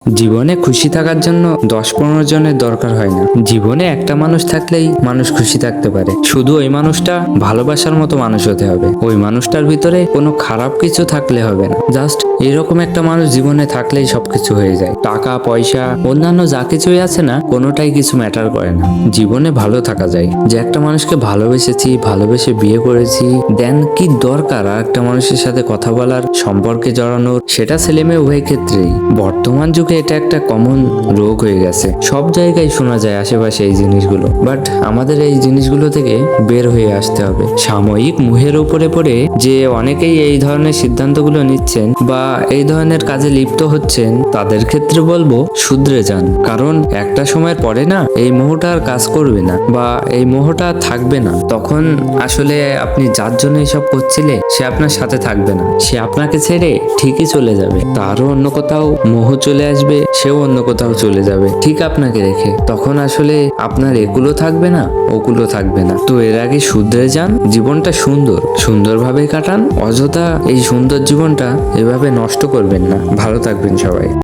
জীবনে খুশি থাকার জন্য 10-15 জনের দরকার হয় না। জীবনে একটা মানুষ থাকলেই মানুষ খুশি থাকতে পারে। শুধু ওই মানুষটা ভালোবাসার মতো মানুষ হতে হবে। ওই মানুষটার ভিতরে কোনো খারাপ কিছু থাকলে হবে না। জাস্ট এরকম একটা মানুষ জীবনে থাকলেই সবকিছু হয়ে যায়। টাকা পয়সা অন্যান্য যা কিছুই আছে না, কোনোটাই কিছু ম্যাটার করে না। জীবনে ভালো থাকা যায়। যে একটা মানুষকে ভালোবেসেছি, ভালোবেসে বিয়ে করেছি, দেন কি দরকার আর একটা মানুষের সাথে কথা বলার, সম্পর্কে জড়ানোর? সেটা ছেলে মেয়ে উভয় ক্ষেত্রেই। বর্তমান যুগে এটা একটা কমন রোগ হয়ে গেছে। সব জায়গায় শোনা যায় আশেপাশে এই জিনিসগুলো, বাট আমাদের এই জিনিসগুলো থেকে বের হয়ে আসতে হবে। সাময়িক মুহের উপরে পড়ে যে অনেকেই এই ধরনের সিদ্ধান্তগুলো নিচ্ছেন বা এই ধরনের কাজে লিপ্ত হচ্ছেন, তাদের ক্ষেত্রে বলবো শুধরে যান। কারণ একটা সময়ের পরে না এই মোহটা আর কাজ করবে না বা এই মোহটা থাকবে না। তখন আসলে আপনি যার জন্য এসব করছিলে সে আপনার সাথে থাকবে না, সে আপনাকে ছেড়ে ঠিকই চলে যাবে। তারও অন্য কোথাও মোহ চলে আসবে, সেও অন্য কোথাও চলে যাবে ঠিক আপনাকে রেখে। তখন আসলে আপনার এগুলো থাকবে না, ওগুলো থাকবে না। তো এর আগে শুধরে যান। জীবনটা সুন্দরভাবে কাটান। অযথা এই সুন্দর জীবনটা এভাবে নষ্ট করবেন না। ভালো থাকবেন সবাই।